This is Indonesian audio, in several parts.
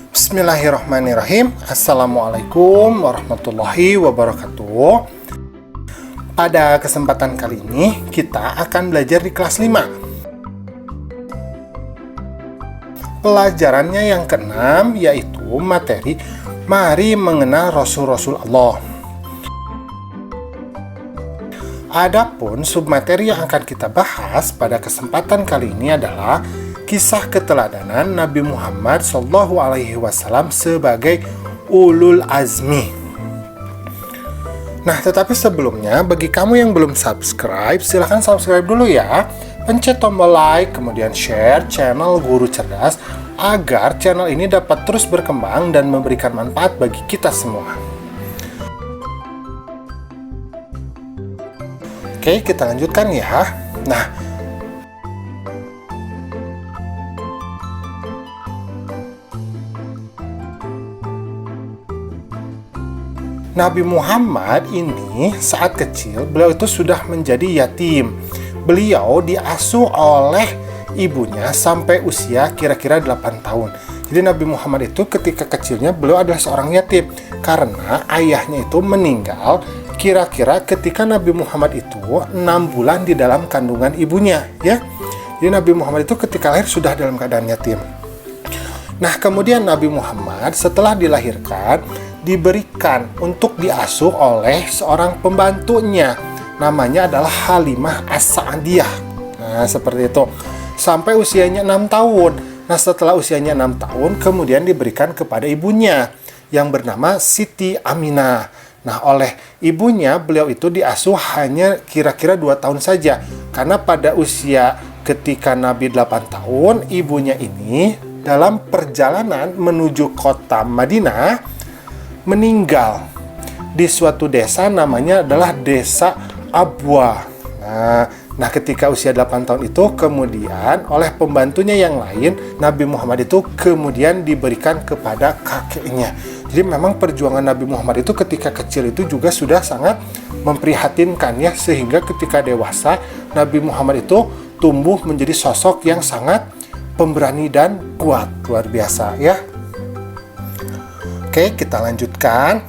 Bismillahirrahmanirrahim. Assalamualaikum warahmatullahi wabarakatuh. Pada kesempatan kali ini kita akan belajar di kelas 5. Pelajarannya yang keenam yaitu materi Mari mengenal Rasul-Rasul Allah. Adapun submateri yang akan kita bahas pada kesempatan kali ini adalah kisah keteladanan Nabi Muhammad SAW sebagai ulul azmi. Nah, tetapi sebelumnya, bagi kamu yang belum subscribe, silahkan subscribe dulu ya. Pencet tombol like, kemudian share channel Guru Cerdas, agar channel ini dapat terus berkembang dan memberikan manfaat bagi kita semua. Oke, kita lanjutkan ya. Nah, Nabi Muhammad ini saat kecil, beliau itu sudah menjadi yatim. Beliau diasuh oleh ibunya sampai usia kira-kira 8 tahun. Jadi Nabi Muhammad itu ketika kecilnya beliau adalah seorang yatim karena ayahnya itu meninggal kira-kira ketika Nabi Muhammad itu 6 bulan di dalam kandungan ibunya, ya. Jadi Nabi Muhammad itu ketika lahir sudah dalam keadaan yatim. Nah, kemudian Nabi Muhammad setelah dilahirkan diberikan untuk diasuh oleh seorang pembantunya. Namanya adalah Halimah As-Sa'diyah. Nah, seperti itu. Sampai usianya 6 tahun. Nah, setelah usianya 6 tahun, kemudian diberikan kepada ibunya yang bernama Siti Aminah. Nah, oleh ibunya, beliau itu diasuh hanya kira-kira 2 tahun saja. Karena pada usia ketika Nabi 8 tahun, ibunya ini dalam perjalanan menuju kota Madinah, meninggal di suatu desa namanya adalah Desa Abwa. Nah, ketika usia 8 tahun itu kemudian oleh pembantunya yang lain, Nabi Muhammad itu kemudian diberikan kepada kakeknya. Jadi memang perjuangan Nabi Muhammad itu ketika kecil itu juga sudah sangat memprihatinkan ya, sehingga ketika dewasa Nabi Muhammad itu tumbuh menjadi sosok yang sangat pemberani dan kuat, luar biasa ya. Oke, kita lanjutkan.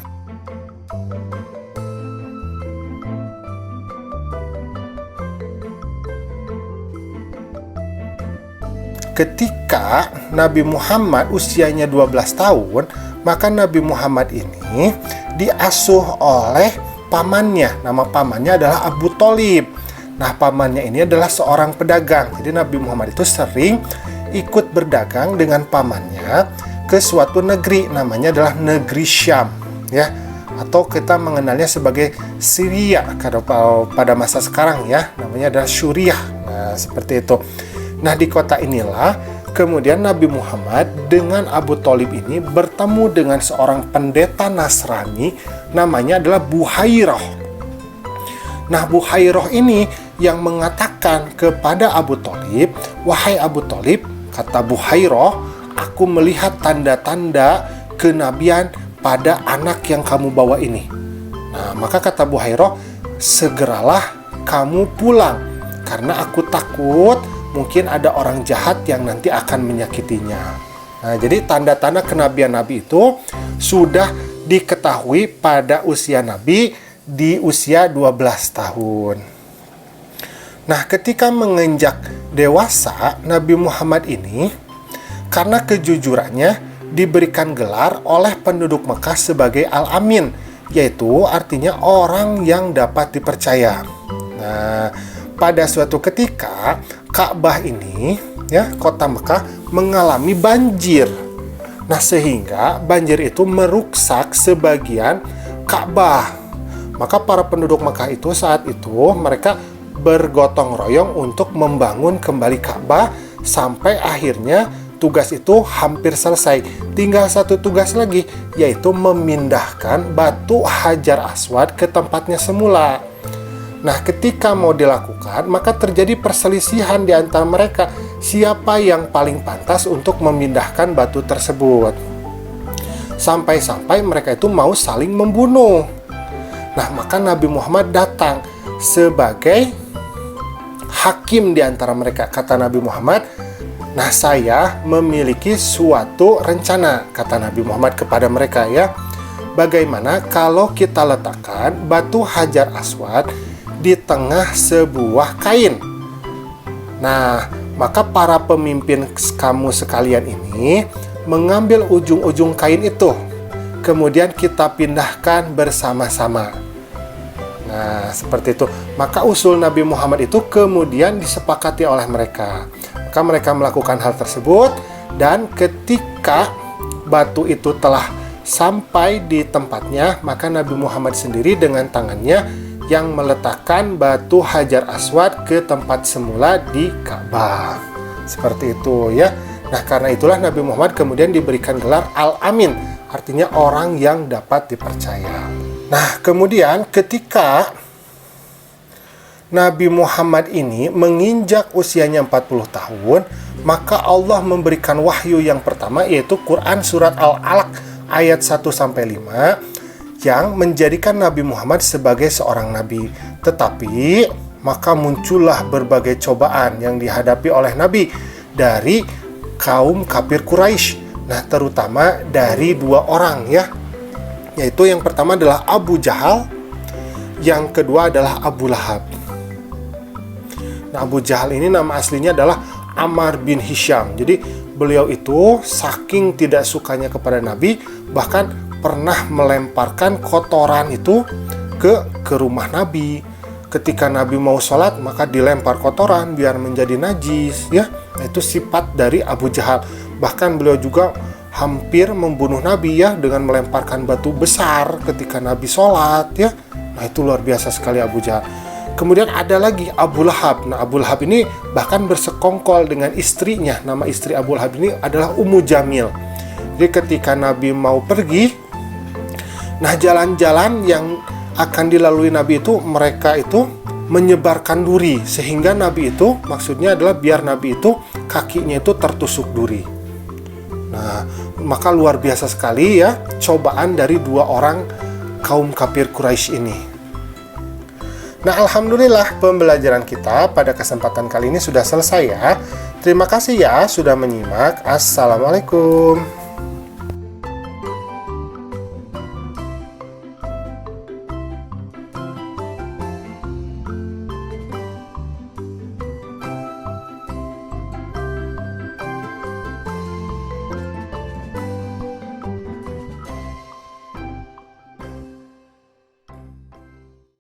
Ketika Nabi Muhammad usianya 12 tahun, maka Nabi Muhammad ini diasuh oleh pamannya. Nama pamannya adalah Abu Thalib. Nah, pamannya ini adalah seorang pedagang. Jadi Nabi Muhammad itu sering ikut berdagang dengan pamannya ke suatu negeri, namanya adalah negeri Syam, ya, atau kita mengenalnya sebagai Syria kalau pada masa sekarang ya, namanya adalah Suriah. Nah, seperti itu. Nah, di kota inilah kemudian Nabi Muhammad dengan Abu Thalib ini bertemu dengan seorang pendeta Nasrani, namanya adalah Buhairah. Nah, Buhairah ini yang mengatakan kepada Abu Thalib, "Wahai Abu Thalib," kata Buhairah, "aku melihat tanda-tanda kenabian pada anak yang kamu bawa ini." Nah, maka kata Buhairah, "Segeralah kamu pulang, karena aku takut mungkin ada orang jahat yang nanti akan menyakitinya." Nah, jadi tanda-tanda kenabian Nabi itu sudah diketahui pada usia Nabi di usia 12 tahun. Nah, ketika menginjak dewasa, Nabi Muhammad ini karena kejujurannya diberikan gelar oleh penduduk Mekah sebagai Al-Amin, yaitu artinya orang yang dapat dipercaya. Nah, pada suatu ketika Ka'bah ini, ya, kota Mekah mengalami banjir. Nah, sehingga banjir itu meruksak sebagian Ka'bah. Maka para penduduk Mekah itu saat itu mereka bergotong royong untuk membangun kembali Ka'bah sampai akhirnya tugas itu hampir selesai. Tinggal satu tugas lagi, yaitu memindahkan batu Hajar Aswad ke tempatnya semula. Nah, ketika mau dilakukan, maka terjadi perselisihan di antara mereka siapa yang paling pantas untuk memindahkan batu tersebut. Sampai-sampai mereka itu mau saling membunuh. Nah, maka Nabi Muhammad datang sebagai hakim di antara mereka. Kata Nabi Muhammad, Nah, saya memiliki suatu rencana, kata Nabi Muhammad kepada mereka ya. Bagaimana kalau kita letakkan batu Hajar Aswad di tengah sebuah kain? Nah, maka para pemimpin kamu sekalian ini mengambil ujung-ujung kain itu. Kemudian kita pindahkan bersama-sama. Nah, seperti itu. Maka usul Nabi Muhammad itu kemudian disepakati oleh mereka. Maka mereka melakukan hal tersebut, dan ketika batu itu telah sampai di tempatnya, maka Nabi Muhammad sendiri dengan tangannya yang meletakkan batu Hajar Aswad ke tempat semula di Ka'bah. Seperti itu ya. Nah, karena itulah Nabi Muhammad kemudian diberikan gelar Al-Amin, artinya orang yang dapat dipercaya. Nah, kemudian ketika Nabi Muhammad ini menginjak usianya 40 tahun, maka Allah memberikan wahyu yang pertama, yaitu Quran Surat Al-Alaq ayat 1-5, yang menjadikan Nabi Muhammad sebagai seorang nabi. Tetapi, maka muncullah berbagai cobaan yang dihadapi oleh Nabi dari kaum kafir Quraisy. Nah, terutama dari dua orang ya, yaitu yang pertama adalah Abu Jahal, yang kedua adalah Abu Lahab. Nah, Abu Jahal ini nama aslinya adalah Ammar bin Hisham. Jadi beliau itu saking tidak sukanya kepada Nabi, bahkan pernah melemparkan kotoran itu ke rumah Nabi. Ketika Nabi mau sholat, maka dilempar kotoran biar menjadi najis ya. Nah, itu sifat dari Abu Jahal. Bahkan beliau juga hampir membunuh Nabi ya, dengan melemparkan batu besar ketika Nabi sholat ya. Nah, itu luar biasa sekali Abu Jahal. Kemudian ada lagi Abu Lahab. Nah, Abu Lahab ini bahkan bersekongkol dengan istrinya. Nama istri Abu Lahab ini adalah Ummu Jamil. Jadi ketika Nabi mau pergi, nah jalan-jalan yang akan dilalui Nabi itu, mereka itu menyebarkan duri, sehingga Nabi itu, maksudnya adalah biar Nabi itu kakinya itu tertusuk duri. Nah, maka luar biasa sekali ya cobaan dari dua orang kaum kafir Quraisy ini. Nah, alhamdulillah pembelajaran kita pada kesempatan kali ini sudah selesai ya. Terima kasih ya sudah menyimak. Assalamualaikum.